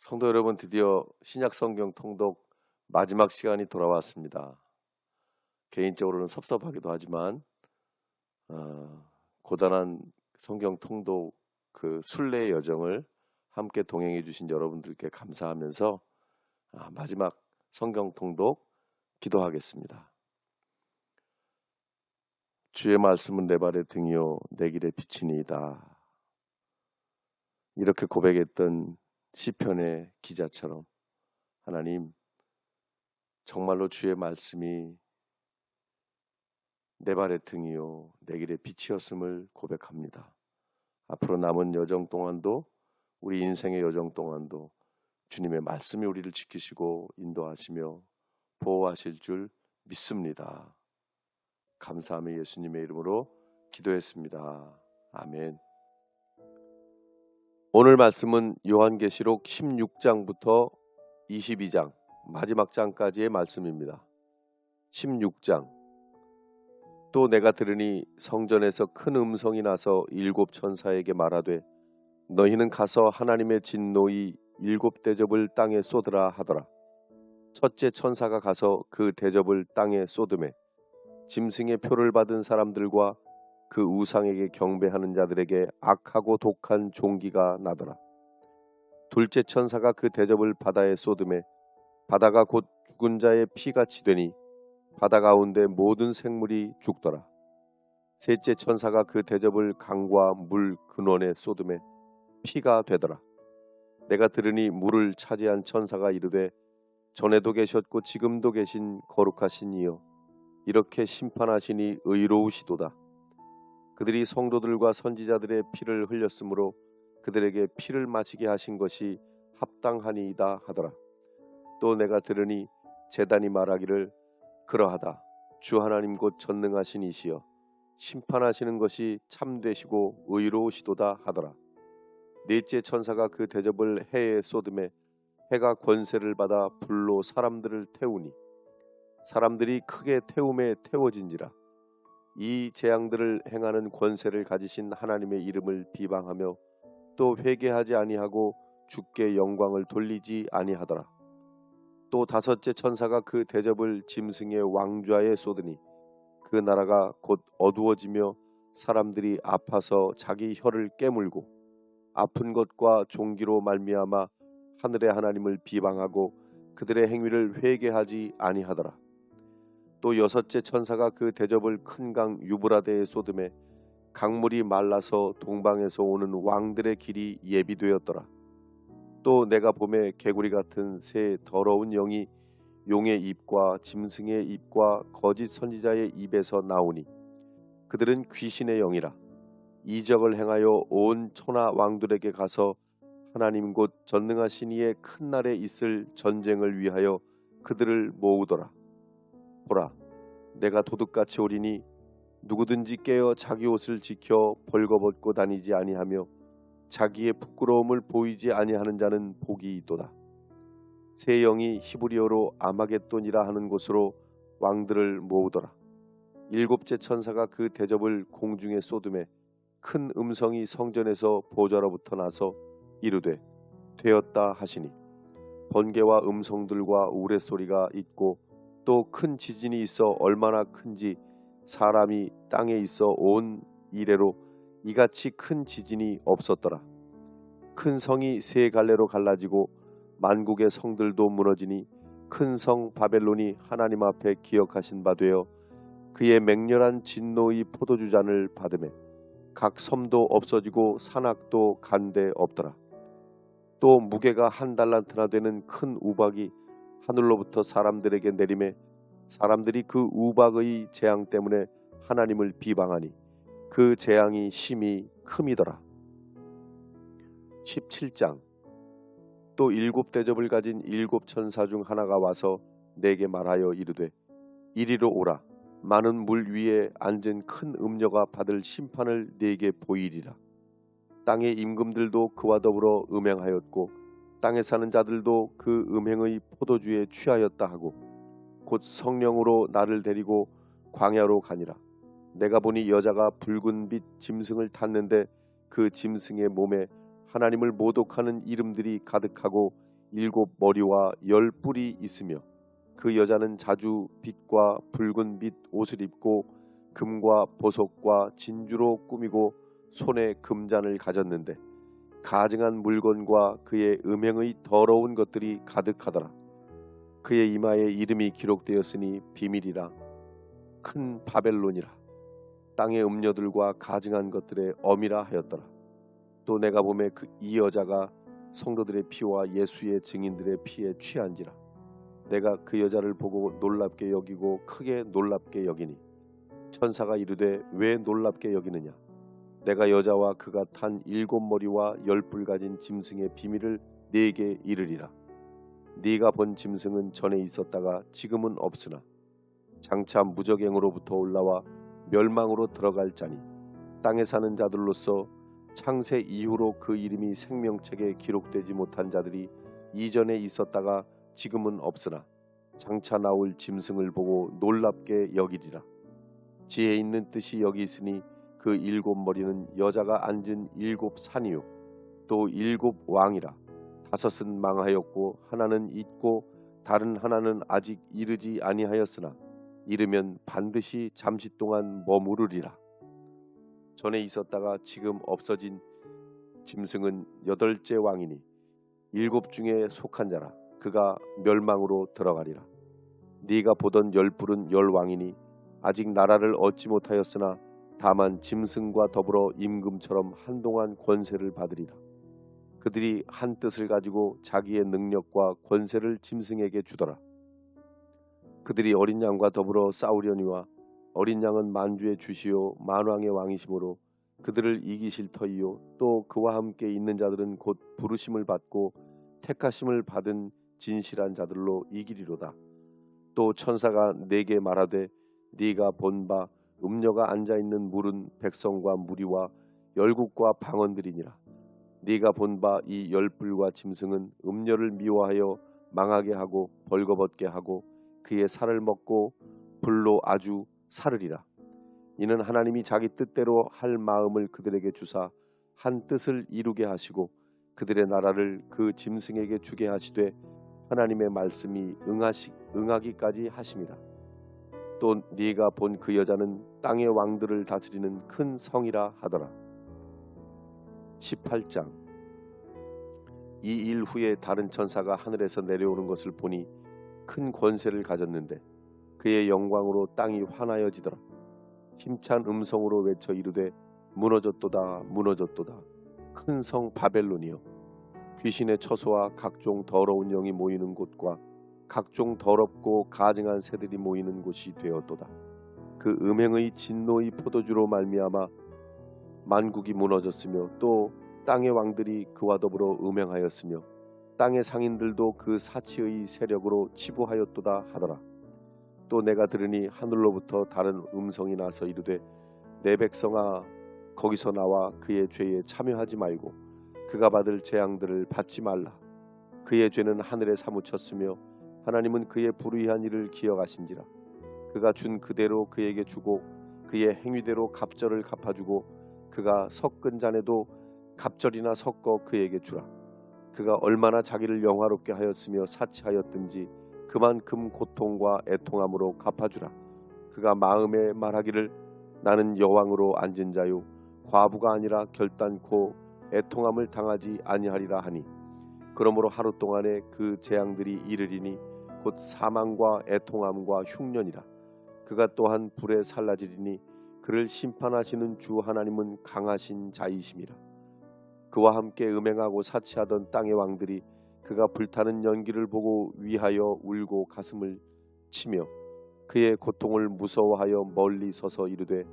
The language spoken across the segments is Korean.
성도 여러분, 드디어 신약 성경 통독 마지막 시간이 돌아왔습니다. 개인적으로는 섭섭하기도 하지만 고단한 성경 통독 그 순례의 여정을 함께 동행해 주신 여러분들께 감사하면서 마지막 성경 통독 기도하겠습니다. 주의 말씀은 내 발의 등이요 내 길의 빛이니이다. 이렇게 고백했던 시편의 기자처럼 하나님, 정말로 주의 말씀이 내 발의 등이요 내 길의 빛이었음을 고백합니다. 앞으로 남은 여정 동안도, 우리 인생의 여정 동안도 주님의 말씀이 우리를 지키시고 인도하시며 보호하실 줄 믿습니다. 감사하며 예수님의 이름으로 기도했습니다. 아멘. 오늘 말씀은 요한계시록 16장부터 22장 마지막 장까지의 말씀입니다. 16장. 또 내가 들으니 성전에서 큰 음성이 나서 일곱 천사에게 말하되 너희는 가서 하나님의 진노의 일곱 대접을 땅에 쏟으라 하더라. 첫째 천사가 가서 그 대접을 땅에 쏟으매 짐승의 표를 받은 사람들과 그 우상에게 경배하는 자들에게 악하고 독한 종기가 나더라. 둘째 천사가 그 대접을 바다에 쏟으매 바다가 곧 죽은 자의 피같이 되니 바다 가운데 모든 생물이 죽더라. 셋째 천사가 그 대접을 강과 물 근원에 쏟으매 피가 되더라. 내가 들으니 물을 차지한 천사가 이르되 전에도 계셨고 지금도 계신 거룩하신 이여, 이렇게 심판하시니 의로우시도다. 그들이 성도들과 선지자들의 피를 흘렸으므로 그들에게 피를 마시게 하신 것이 합당하니이다 하더라. 또 내가 들으니 제단이 말하기를 그러하다. 주 하나님 곧 전능하신 이시여, 심판하시는 것이 참되시고 의로우시도다 하더라. 넷째 천사가 그 대접을 해에 쏟음에 해가 권세를 받아 불로 사람들을 태우니 사람들이 크게 태움에 태워진지라. 이 재앙들을 행하는 권세를 가지신 하나님의 이름을 비방하며 또 회개하지 아니하고 주께 영광을 돌리지 아니하더라. 또 다섯째 천사가 그 대접을 짐승의 왕좌에 쏟으니 그 나라가 곧 어두워지며 사람들이 아파서 자기 혀를 깨물고 아픈 것과 종기로 말미암아 하늘의 하나님을 비방하고 그들의 행위를 회개하지 아니하더라. 또 여섯째 천사가 그 대접을 큰 강 유브라데에 쏟음에 강물이 말라서 동방에서 오는 왕들의 길이 예비되었더라. 또 내가 봄에 개구리 같은 새 더러운 영이 용의 입과 짐승의 입과 거짓 선지자의 입에서 나오니 그들은 귀신의 영이라. 이적을 행하여 온 천하 왕들에게 가서 하나님 곧 전능하신 이의 큰 날에 있을 전쟁을 위하여 그들을 모으더라. 보라, 내가 도둑같이 오리니 누구든지 깨어 자기 옷을 지켜 벌거벗고 다니지 아니하며 자기의 부끄러움을 보이지 아니하는 자는 복이 있도다. 새 영이 히브리어로 아마겟돈이라 하는 곳으로 왕들을 모으더라. 일곱째 천사가 그 대접을 공중에 쏟음에 큰 음성이 성전에서 보좌로부터 나서 이르되 되었다 하시니 번개와 음성들과 우레소리가 있고 또 큰 지진이 있어 얼마나 큰지 사람이 땅에 있어 온 이래로 이같이 큰 지진이 없었더라. 큰 성이 세 갈래로 갈라지고 만국의 성들도 무너지니 큰 성 바벨론이 하나님 앞에 기억하신 바 되어 그의 맹렬한 진노의 포도주 잔을 받으매 각 섬도 없어지고 산악도 간데 없더라. 또 무게가 한 달란트나 되는 큰 우박이 하늘로부터 사람들에게 내리매 사람들이 그 우박의 재앙 때문에 하나님을 비방하니 그 재앙이 심히 큼이더라. 17장. 또 일곱 대접을 가진 일곱 천사 중 하나가 와서 내게 말하여 이르되 이리로 오라. 많은 물 위에 앉은 큰 음녀가 받을 심판을 네게 보이리라. 땅의 임금들도 그와 더불어 음행하였고 땅에 사는 자들도 그 음행의 포도주에 취하였다 하고 곧 성령으로 나를 데리고 광야로 가니라. 내가 보니 여자가 붉은 빛 짐승을 탔는데 그 짐승의 몸에 하나님을 모독하는 이름들이 가득하고 일곱 머리와 열 뿔이 있으며 그 여자는 자주 빛과 붉은 빛 옷을 입고 금과 보석과 진주로 꾸미고 손에 금잔을 가졌는데 가증한 물건과 그의 음행의 더러운 것들이 가득하더라. 그의 이마에 이름이 기록되었으니 비밀이라 큰 바벨론이라 땅의 음녀들과 가증한 것들의 엄이라 하였더라. 또 내가 보매 이 여자가 성도들의 피와 예수의 증인들의 피에 취한지라. 내가 그 여자를 보고 놀랍게 여기고 크게 놀랍게 여기니 천사가 이르되 왜 놀랍게 여기느냐. 내가 여자와 그가 탄 일곱 머리와 열 뿔 가진 짐승의 비밀을 네게 이르리라. 네가 본 짐승은 전에 있었다가 지금은 없으나 장차 무적행으로부터 올라와 멸망으로 들어갈 자니 땅에 사는 자들로서 창세 이후로 그 이름이 생명책에 기록되지 못한 자들이 이전에 있었다가 지금은 없으나 장차 나올 짐승을 보고 놀랍게 여기리라. 지혜 있는 뜻이 여기 있으니 그 일곱 머리는 여자가 앉은 일곱 산이요 또 일곱 왕이라. 다섯은 망하였고 하나는 있고 다른 하나는 아직 이르지 아니하였으나 이르면 반드시 잠시 동안 머무르리라. 전에 있었다가 지금 없어진 짐승은 여덟째 왕이니 일곱 중에 속한 자라. 그가 멸망으로 들어가리라. 네가 보던 열 뿔은 열 왕이니 아직 나라를 얻지 못하였으나 다만 짐승과 더불어 임금처럼 한동안 권세를 받으리라. 그들이 한 뜻을 가지고 자기의 능력과 권세를 짐승에게 주더라. 그들이 어린 양과 더불어 싸우려니와 어린 양은 만주의 주시요 만왕의 왕이시므로 그들을 이기실 터이요 또 그와 함께 있는 자들은 곧 부르심을 받고 택하심을 받은 진실한 자들로 이기리로다. 또 천사가 내게 말하되 네가 본 바 음녀가 앉아있는 물은 백성과 무리와 열국과 방언들이니라. 네가 본 바 이 열 뿔과 짐승은 음녀를 미워하여 망하게 하고 벌거벗게 하고 그의 살을 먹고 불로 아주 사르리라. 이는 하나님이 자기 뜻대로 할 마음을 그들에게 주사 한 뜻을 이루게 하시고 그들의 나라를 그 짐승에게 주게 하시되 하나님의 말씀이 응하기까지 하심이라. 또 네가 본 그 여자는 땅의 왕들을 다스리는 큰 성이라 하더라. 18장. 이 일 후에 다른 천사가 하늘에서 내려오는 것을 보니 큰 권세를 가졌는데 그의 영광으로 땅이 환하여지더라. 힘찬 음성으로 외쳐 이르되 무너졌도다 무너졌도다 큰 성 바벨론이여 귀신의 처소와 각종 더러운 영이 모이는 곳과 각종 더럽고 가증한 새들이 모이는 곳이 되었도다. 그 음행의 진노의 포도주로 말미암아 만국이 무너졌으며 또 땅의 왕들이 그와 더불어 음행하였으며 땅의 상인들도 그 사치의 세력으로 치부하였도다 하더라. 또 내가 들으니 하늘로부터 다른 음성이 나서 이르되 내 백성아 거기서 나와 그의 죄에 참여하지 말고 그가 받을 재앙들을 받지 말라. 그의 죄는 하늘에 사무쳤으며 하나님은 그의 불의한 일을 기억하신지라. 그가 준 그대로 그에게 주고 그의 행위대로 갑절을 갚아주고 그가 섞은 잔에도 갑절이나 섞어 그에게 주라. 그가 얼마나 자기를 영화롭게 하였으며 사치하였든지 그만큼 고통과 애통함으로 갚아주라. 그가 마음에 말하기를 나는 여왕으로 앉은 자요 과부가 아니라 결단코 애통함을 당하지 아니하리라 하니 그러므로 하루 동안에 그 재앙들이 이르리니 곧 사망과 애통함과 흉년이라. 그가 또한 불에 살라지리니 그를 심판하시는 주 하나님은 강하신 자이심이라. 그와 함께 음행하고 사치하던 땅의 왕들이 그가 불타는 연기를 보고 위하여 울고 가슴을 치며 그의 고통을 무서워하여 멀리 서서 이르되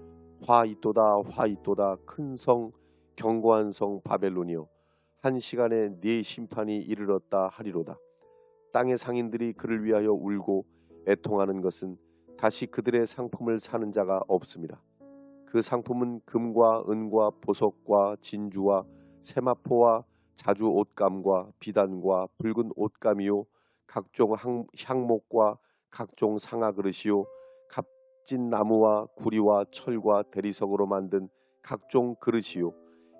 화 있도다 화 있도다 큰 성 견고한 성 바벨론이여 한 시간에 네 심판이 이르렀다 하리로다. 땅의 상인들이 그를 위하여 울고 애통하는 것은 다시 그들의 상품을 사는 자가 없습니다. 그 상품은 금과 은과 보석과 진주와 세마포와 자주 옷감과 비단과 붉은 옷감이요 각종 향목과 각종 상아 그릇이요 값진 나무와 구리와 철과 대리석으로 만든 각종 그릇이요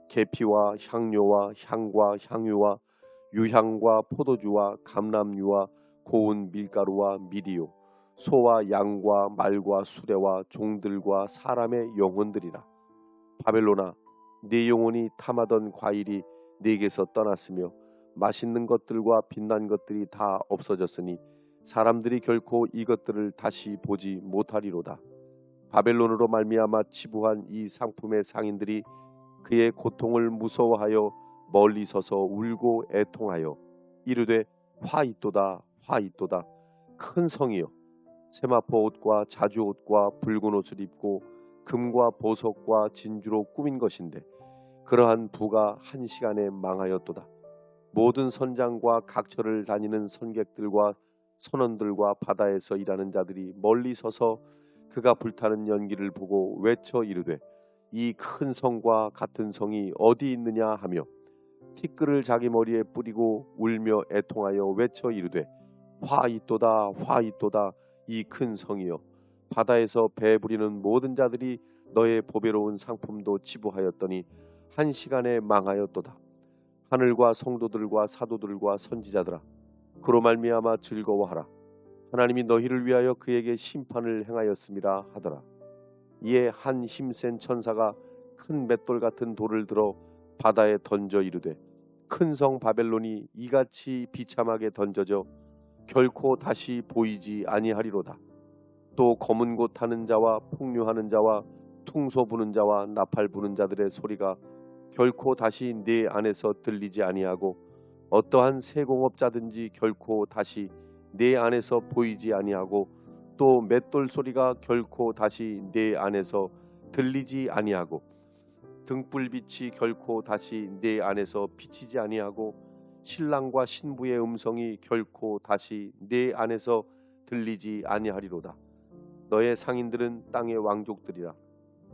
계피와 향료와 향과 향유와 유향과 포도주와 감람유와 고운 밀가루와 밀이요 소와 양과 말과 수레와 종들과 사람의 영혼들이라. 바벨론아, 네 영혼이 탐하던 과일이 네게서 떠났으며 맛있는 것들과 빛난 것들이 다 없어졌으니 사람들이 결코 이것들을 다시 보지 못하리로다. 바벨론으로 말미암아 치부한 이 상품의 상인들이 그의 고통을 무서워하여 멀리 서서 울고 애통하여 이르되 화 있도다 화 있도다. 큰 성이여, 세마포 옷과 자주 옷과 붉은 옷을 입고 금과 보석과 진주로 꾸민 것인데 그러한 부가 한 시간에 망하였도다. 모든 선장과 각처를 다니는 선객들과 선원들과 바다에서 일하는 자들이 멀리 서서 그가 불타는 연기를 보고 외쳐 이르되 이 큰 성과 같은 성이 어디 있느냐 하며 티끌을 자기 머리에 뿌리고 울며 애통하여 외쳐 이르되 화 있도다 화 있도다. 이 큰 성이여, 바다에서 배 부리는 모든 자들이 너의 보배로운 상품도 치부하였더니 한 시간에 망하였도다. 하늘과 성도들과 사도들과 선지자들아, 그로 말미암아 즐거워하라. 하나님이 너희를 위하여 그에게 심판을 행하였습니다 하더라. 이에 한 힘센 천사가 큰 맷돌 같은 돌을 들어 바다에 던져 이르되 큰 성 바벨론이 이같이 비참하게 던져져 결코 다시 보이지 아니하리로다. 또 검은 곳 타는 자와 풍류하는 자와 퉁소 부는 자와 나팔 부는 자들의 소리가 결코 다시 네 안에서 들리지 아니하고 어떠한 세공업자든지 결코 다시 네 안에서 보이지 아니하고 또 맷돌 소리가 결코 다시 네 안에서 들리지 아니하고 등불빛이 결코 다시 네 안에서 비치지 아니하고 신랑과 신부의 음성이 결코 다시 네 안에서 들리지 아니하리로다. 너의 상인들은 땅의 왕족들이라.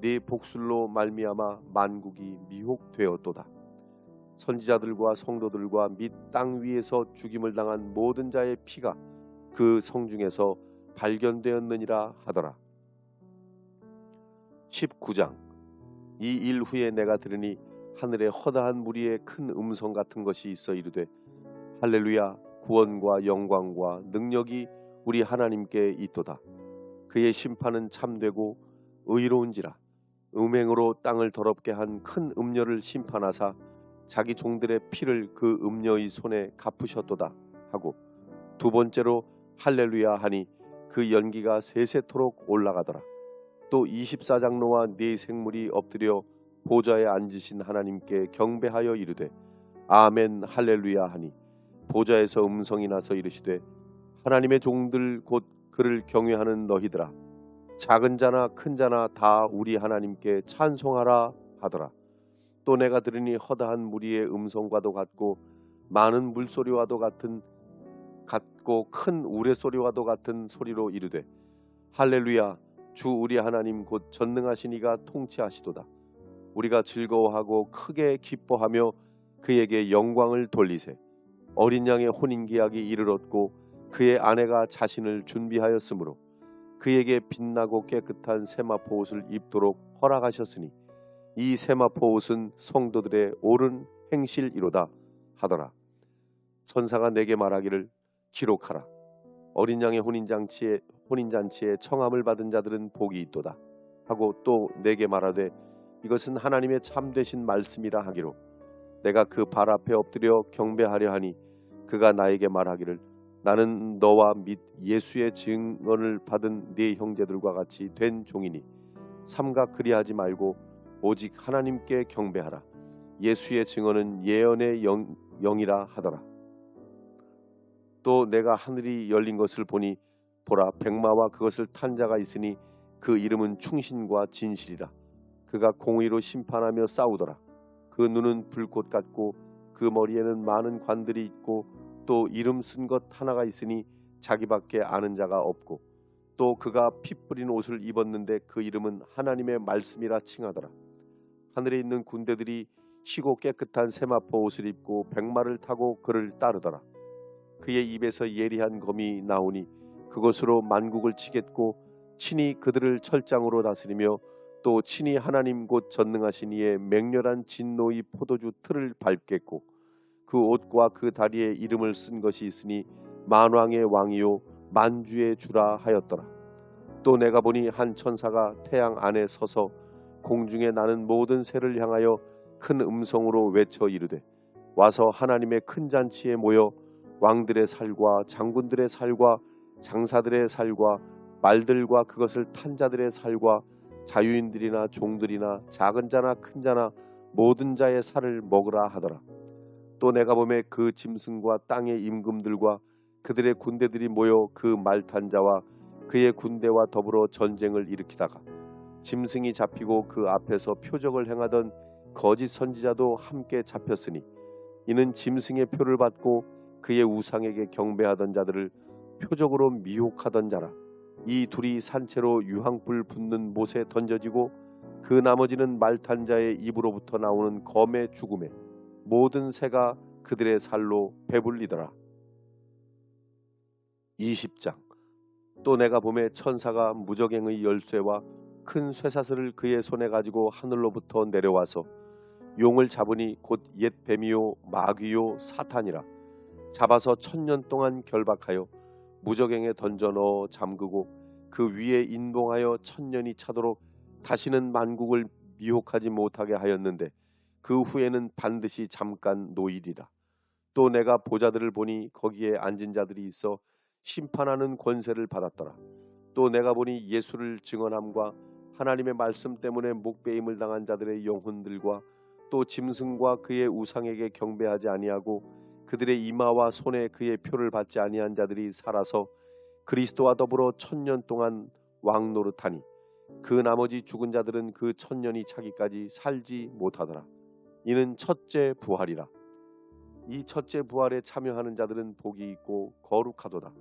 네 복술로 말미암아 만국이 미혹되었도다. 선지자들과 성도들과 및 땅 위에서 죽임을 당한 모든 자의 피가 그 성중에서 발견되었느니라 하더라. 19장. 이 일 후에 내가 들으니 하늘에 허다한 무리의 큰 음성 같은 것이 있어 이르되 할렐루야, 구원과 영광과 능력이 우리 하나님께 있도다. 그의 심판은 참되고 의로운지라. 음행으로 땅을 더럽게 한 큰 음녀를 심판하사 자기 종들의 피를 그 음녀의 손에 갚으셨도다 하고 두 번째로 할렐루야 하니 그 연기가 세세토록 올라가더라. 또 24장로와 네 생물이 엎드려 보좌에 앉으신 하나님께 경배하여 이르되 아멘 할렐루야 하니 보좌에서 음성이 나서 이르시되 하나님의 종들 곧 그를 경외하는 너희들아, 작은 자나 큰 자나 다 우리 하나님께 찬송하라 하더라. 또 내가 들으니 허다한 무리의 음성과도 같고 많은 물소리와도 같고 큰 우레소리와도 같은 소리로 이르되 할렐루야, 주 우리 하나님 곧 전능하신 이가 통치하시도다. 우리가 즐거워하고 크게 기뻐하며 그에게 영광을 돌리세. 어린 양의 혼인계약이 이르렀고 그의 아내가 자신을 준비하였으므로 그에게 빛나고 깨끗한 세마포 옷을 입도록 허락하셨으니 이 세마포 옷은 성도들의 옳은 행실이로다 하더라. 천사가 내게 말하기를 기록하라. 어린 양의 혼인잔치에 청함을 받은 자들은 복이 있도다 하고 또 내게 말하되 이것은 하나님의 참되신 말씀이라 하기로 내가 그 발 앞에 엎드려 경배하려 하니 그가 나에게 말하기를 나는 너와 및 예수의 증언을 받은 네 형제들과 같이 된 종이니 삼가 그리하지 말고 오직 하나님께 경배하라. 예수의 증언은 예언의 영이라 하더라. 또 내가 하늘이 열린 것을 보니 보라, 백마와 그것을 탄 자가 있으니 그 이름은 충신과 진실이라. 그가 공의로 심판하며 싸우더라. 그 눈은 불꽃 같고 그 머리에는 많은 관들이 있고 또 이름 쓴 것 하나가 있으니 자기밖에 아는 자가 없고 또 그가 피 뿌린 옷을 입었는데 그 이름은 하나님의 말씀이라 칭하더라. 하늘에 있는 군대들이 희고 깨끗한 세마포 옷을 입고 백마를 타고 그를 따르더라. 그의 입에서 예리한 검이 나오니 그것으로 만국을 치겠고 친히 그들을 철장으로 다스리며 또 친히 하나님 곧 전능하신 이의 맹렬한 진노의 포도주 틀을 밟겠고 그 옷과 그 다리에 이름을 쓴 것이 있으니 만왕의 왕이요 만주의 주라 하였더라. 또 내가 보니 한 천사가 태양 안에 서서 공중에 나는 모든 새를 향하여 큰 음성으로 외쳐 이르되 와서 하나님의 큰 잔치에 모여 왕들의 살과 장군들의 살과 장사들의 살과 말들과 그것을 탄 자들의 살과 자유인들이나 종들이나 작은 자나 큰 자나 모든 자의 살을 먹으라 하더라. 또 내가 보매 그 짐승과 땅의 임금들과 그들의 군대들이 모여 그 말 탄 자와 그의 군대와 더불어 전쟁을 일으키다가 짐승이 잡히고 그 앞에서 표적을 행하던 거짓 선지자도 함께 잡혔으니 이는 짐승의 표를 받고 그의 우상에게 경배하던 자들을 표적으로 미혹하던 자라. 이 둘이 산채로 유황불 붙는 못에 던져지고 그 나머지는 말 탄 자의 입으로부터 나오는 검의 죽음에 모든 새가 그들의 살로 배불리더라. 20장. 또 내가 보매 천사가 무저갱의 열쇠와 큰 쇠사슬을 그의 손에 가지고 하늘로부터 내려와서 용을 잡으니 곧 옛 뱀이요 마귀요 사탄이라. 잡아서 1000년 동안 결박하여 무저갱에 던져 넣어 잠그고 그 위에 인봉하여 1000년이 차도록 다시는 만국을 미혹하지 못하게 하였는데 그 후에는 반드시 잠깐 노일이라. 또 내가 보좌들을 보니 거기에 앉은 자들이 있어 심판하는 권세를 받았더라. 또 내가 보니 예수를 증언함과 하나님의 말씀 때문에 목배임을 당한 자들의 영혼들과 또 짐승과 그의 우상에게 경배하지 아니하고 그들의 이마와 손에 그의 표를 받지 아니한 자들이 살아서 그리스도와 더불어 1000년 동안 왕노릇하니 그 나머지 죽은 자들은 그 1000년이 차기까지 살지 못하더라. 이는 첫째 부활이라. 이 첫째 부활에 참여하는 자들은 복이 있고 거룩하도다.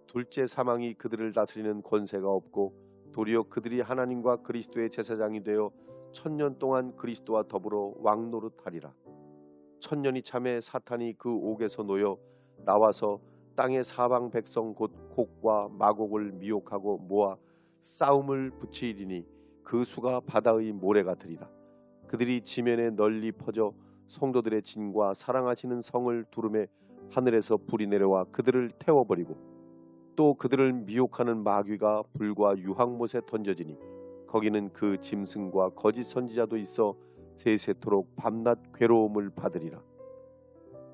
둘째 사망이 그들을 다스리는 권세가 없고 도리어 그들이 하나님과 그리스도의 제사장이 되어 1000년 동안 그리스도와 더불어 왕노릇하리라. 1000년이 참에 사탄이 그 옥에서 놓여 나와서 땅의 사방 백성 곧 곡과 마곡을 미혹하고 모아 싸움을 붙이리니 그 수가 바다의 모래 같으리라. 그들이 지면에 널리 퍼져 성도들의 진과 사랑하시는 성을 두름에 하늘에서 불이 내려와 그들을 태워버리고 또 그들을 미혹하는 마귀가 불과 유황못에 던져지니 거기는 그 짐승과 거짓 선지자도 있어 세세토록 밤낮 괴로움을 받으리라.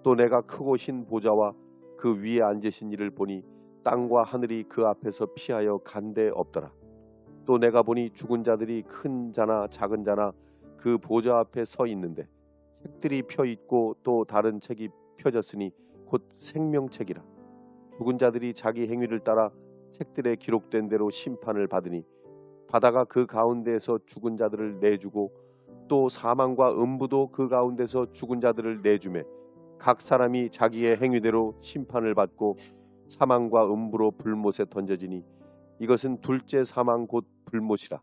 또 내가 크고 흰 보좌와 그 위에 앉으신 이를 보니 땅과 하늘이 그 앞에서 피하여 간데 없더라. 또 내가 보니 죽은 자들이 큰 자나 작은 자나 그 보좌 앞에 서 있는데 책들이 펴 있고 또 다른 책이 펴졌으니 곧 생명책이라. 죽은 자들이 자기 행위를 따라 책들에 기록된 대로 심판을 받으니 바다가 그 가운데에서 죽은 자들을 내주고 또 사망과 음부도 그 가운데서 죽은 자들을 내주매 각 사람이 자기의 행위대로 심판을 받고 사망과 음부로 불못에 던져지니 이것은 둘째 사망 곧 불못이라.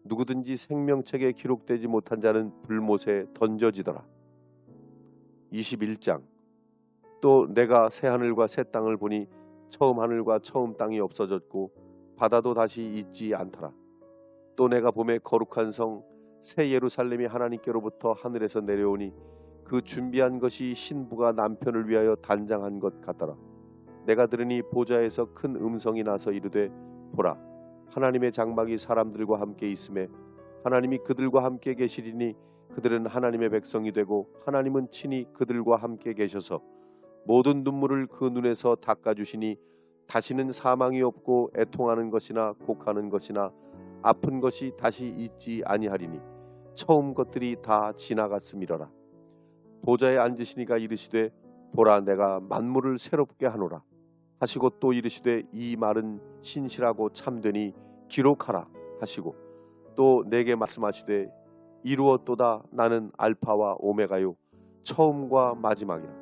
누구든지 생명책에 기록되지 못한 자는 불못에 던져지더라. 21장. 또 내가 새 하늘과 새 땅을 보니 처음 하늘과 처음 땅이 없어졌고 바다도 다시 있지 않더라. 또 내가 보매 거룩한 성 새 예루살렘이 하나님께로부터 하늘에서 내려오니 그 준비한 것이 신부가 남편을 위하여 단장한 것 같더라. 내가 들으니 보좌에서 큰 음성이 나서 이르되 보라, 하나님의 장막이 사람들과 함께 있음에 하나님이 그들과 함께 계시리니 그들은 하나님의 백성이 되고 하나님은 친히 그들과 함께 계셔서 모든 눈물을 그 눈에서 닦아주시니 다시는 사망이 없고 애통하는 것이나 곡하는 것이나 아픈 것이 다시 있지 아니하리니 처음 것들이 다 지나갔음이러라. 보좌에 앉으시니가 이르시되 보라, 내가 만물을 새롭게 하노라 하시고 또 이르시되 이 말은 신실하고 참되니 기록하라 하시고 또 내게 말씀하시되 이루었도다. 나는 알파와 오메가요 처음과 마지막이라.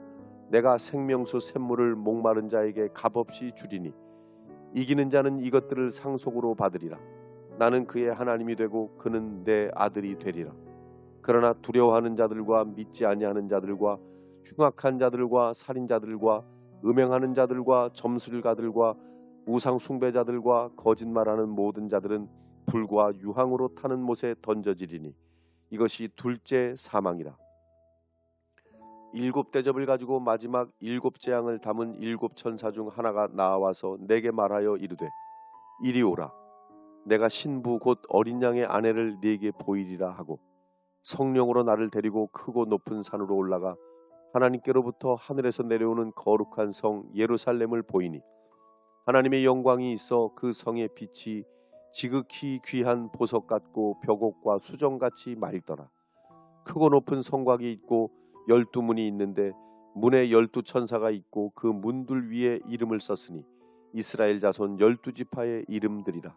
내가 생명수 샘물을 목마른 자에게 값없이 주리니 이기는 자는 이것들을 상속으로 받으리라. 나는 그의 하나님이 되고 그는 내 아들이 되리라. 그러나 두려워하는 자들과 믿지 아니하는 자들과 흉악한 자들과 살인자들과 음행하는 자들과 점술가들과 우상 숭배자들과 거짓말하는 모든 자들은 불과 유황으로 타는 못에 던져지리니 이것이 둘째 사망이라. 일곱 대접을 가지고 마지막 일곱 재앙을 담은 일곱 천사 중 하나가 나와서 내게 말하여 이르되 이리 오라. 내가 신부 곧 어린 양의 아내를 네게 보이리라 하고 성령으로 나를 데리고 크고 높은 산으로 올라가 하나님께로부터 하늘에서 내려오는 거룩한 성 예루살렘을 보이니 하나님의 영광이 있어 그 성의 빛이 지극히 귀한 보석 같고 벽옥과 수정같이 맑더라. 크고 높은 성곽이 있고 12문이 있는데 문에 12천사가 있고 그 문들 위에 이름을 썼으니 이스라엘 자손 12지파의 이름들이라.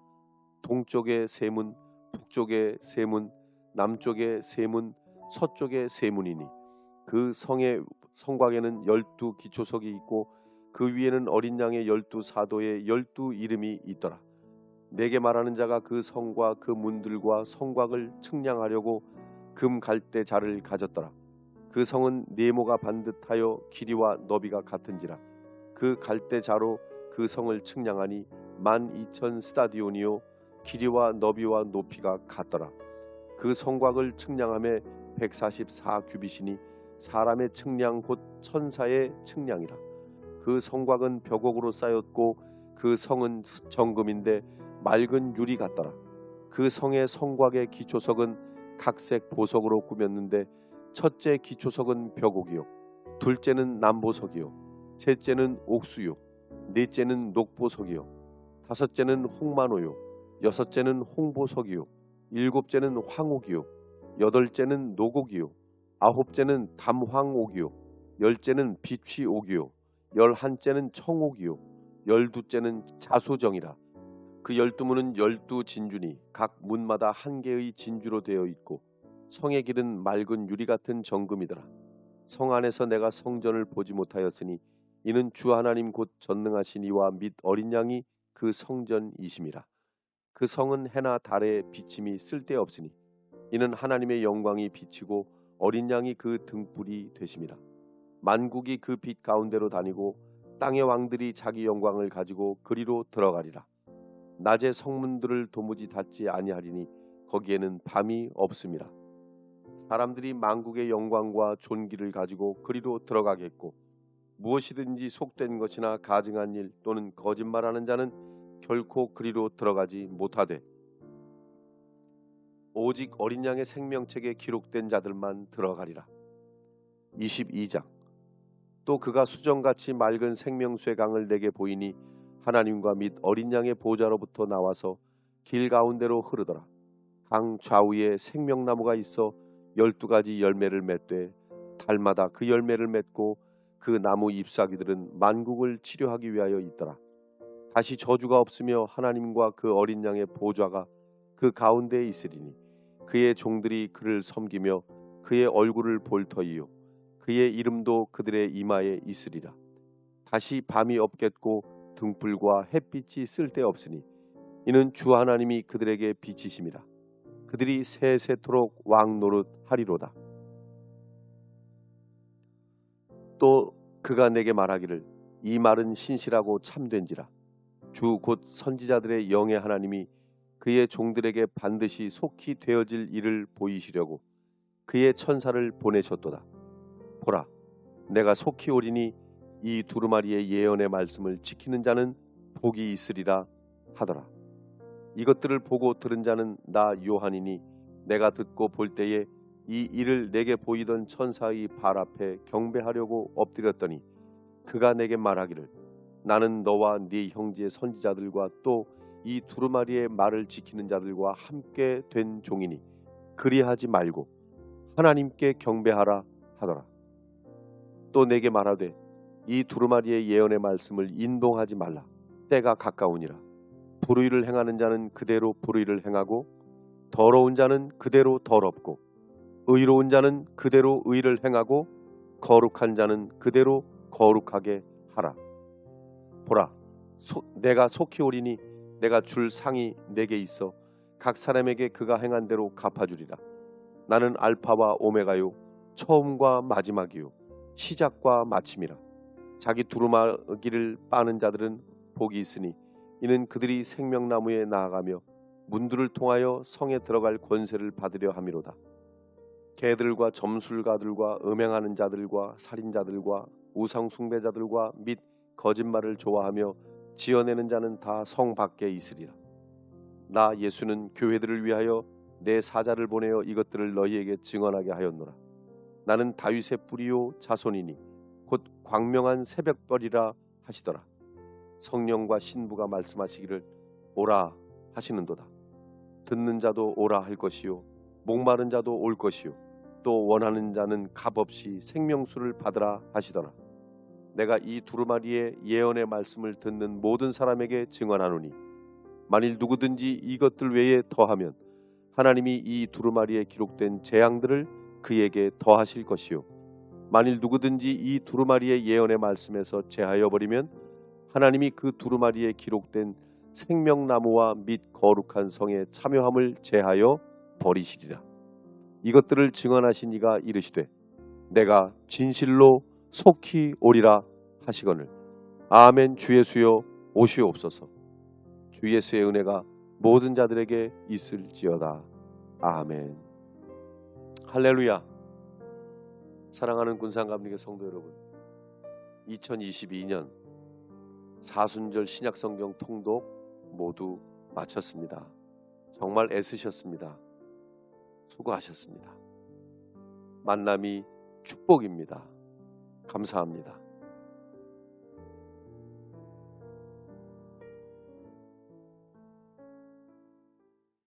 동쪽에 세 문, 북쪽에 세 문, 남쪽에 세 문, 서쪽에 세 문이니 그 성의 성곽에는 12기초석이 있고 그 위에는 어린 양의 12사도의 12 이름이 있더라. 내게 말하는 자가 그 성과 그 문들과 성곽을 측량하려고 금 갈대 자를 가졌더라. 그 성은 네모가 반듯하여 길이와 너비가 같은지라. 그 갈대 자로 그 성을 측량하니 12,000 스타디온이요 길이와 너비와 높이가 같더라. 그 성곽을 측량함에 144 규빗이니 사람의 측량 곧 천사의 측량이라. 그 성곽은 벽옥으로 쌓였고 그 성은 정금인데 맑은 유리 같더라. 그 성의 성곽의 기초석은 각색 보석으로 꾸몄는데 첫째 기초석은 벽옥이요 둘째는 남보석이요 셋째는 옥수요 넷째는 녹보석이요 다섯째는 홍마노요 여섯째는 홍보석이요 일곱째는 황옥이요 여덟째는 노곡이요 아홉째는 담황옥이요 열째는 비취옥이요 열한째는 청옥이요 열두째는 자소정이라. 그 12문은 12진주니 각 문마다 한 개의 진주로 되어 있고 성의 길은 맑은 유리 같은 정금이더라. 성 안에서 내가 성전을 보지 못하였으니 이는 주 하나님 곧 전능하신 이와 및 어린 양이 그 성전이심이라. 그 성은 해나 달의 비침이 쓸데없으니 이는 하나님의 영광이 비치고 어린 양이 그 등불이 되심이라. 만국이 그 빛 가운데로 다니고 땅의 왕들이 자기 영광을 가지고 그리로 들어가리라. 낮에 성문들을 도무지 닫지 아니하리니 거기에는 밤이 없음이라. 사람들이 만국의 영광과 존귀를 가지고 그리로 들어가겠고 무엇이든지 속된 것이나 가증한 일 또는 거짓말하는 자는 결코 그리로 들어가지 못하되 오직 어린 양의 생명책에 기록된 자들만 들어가리라. 22장. 또 그가 수정같이 맑은 생명수의 강을 내게 보이니 하나님과 및 어린 양의 보좌로부터 나와서 길 가운데로 흐르더라. 강 좌우에 생명나무가 있어 12가지 열매를 맺되 달마다 그 열매를 맺고 그 나무 잎사귀들은 만국을 치료하기 위하여 있더라. 다시 저주가 없으며 하나님과 그 어린 양의 보좌가 그 가운데에 있으리니 그의 종들이 그를 섬기며 그의 얼굴을 볼 터이요 그의 이름도 그들의 이마에 있으리라. 다시 밤이 없겠고 등불과 햇빛이 쓸데없으니 이는 주 하나님이 그들에게 빛이심이라. 그들이 세세토록 왕 노릇 하리로다. 또 그가 내게 말하기를 이 말은 신실하고 참된지라. 주 곧 선지자들의 영의 하나님이 그의 종들에게 반드시 속히 되어질 일을 보이시려고 그의 천사를 보내셨도다. 보라, 내가 속히 오리니 이 두루마리의 예언의 말씀을 지키는 자는 복이 있으리라 하더라. 이것들을 보고 들은 자는 나 요한이니 내가 듣고 볼 때에 이 일을 내게 보이던 천사의 발 앞에 경배하려고 엎드렸더니 그가 내게 말하기를 나는 너와 네 형제 선지자들과 또 이 두루마리의 말을 지키는 자들과 함께 된 종이니 그리하지 말고 하나님께 경배하라 하더라. 또 내게 말하되 이 두루마리의 예언의 말씀을 인동하지 말라. 때가 가까우니라. 불의를 행하는 자는 그대로 불의를 행하고 더러운 자는 그대로 더럽고 의로운 자는 그대로 의를 행하고 거룩한 자는 그대로 거룩하게 하라. 보라, 내가 속히 오리니 내가 줄 상이 내게 있어 각 사람에게 그가 행한 대로 갚아주리라. 나는 알파와 오메가요 처음과 마지막이요 시작과 마침이라. 자기 두루마기를 빠는 자들은 복이 있으니 이는 그들이 생명나무에 나아가며 문들을 통하여 성에 들어갈 권세를 받으려 함이로다. 개들과 점술가들과 음행하는 자들과 살인자들과 우상 숭배자들과 및 거짓말을 좋아하며 지어내는 자는 다 성 밖에 있으리라. 나 예수는 교회들을 위하여 내 사자를 보내어 이것들을 너희에게 증언하게 하였노라. 나는 다윗의 뿌리요 자손이니 곧 광명한 새벽별이라 하시더라. 성령과 신부가 말씀하시기를 오라 하시는도다. 듣는 자도 오라 할 것이요 목마른 자도 올 것이요 또 원하는 자는 값없이 생명수를 받으라 하시더라. 내가 이 두루마리의 예언의 말씀을 듣는 모든 사람에게 증언하노니 만일 누구든지 이것들 외에 더하면 하나님이 이 두루마리에 기록된 재앙들을 그에게 더하실 것이요 만일 누구든지 이 두루마리의 예언의 말씀에서 제하여 버리면 하나님이 그 두루마리에 기록된 생명나무와 및 거룩한 성의 참여함을 제하여 버리시리라. 이것들을 증언하신 이가 이르시되 내가 진실로 속히 오리라 하시거늘 아멘. 주 예수여 오시옵소서. 주 예수의 은혜가 모든 자들에게 있을지어다. 아멘. 할렐루야. 사랑하는 군산감리교 성도 여러분, 2022년 사순절 신약성경 통독 모두 마쳤습니다. 정말 애쓰셨습니다. 수고하셨습니다. 만남이 축복입니다. 감사합니다.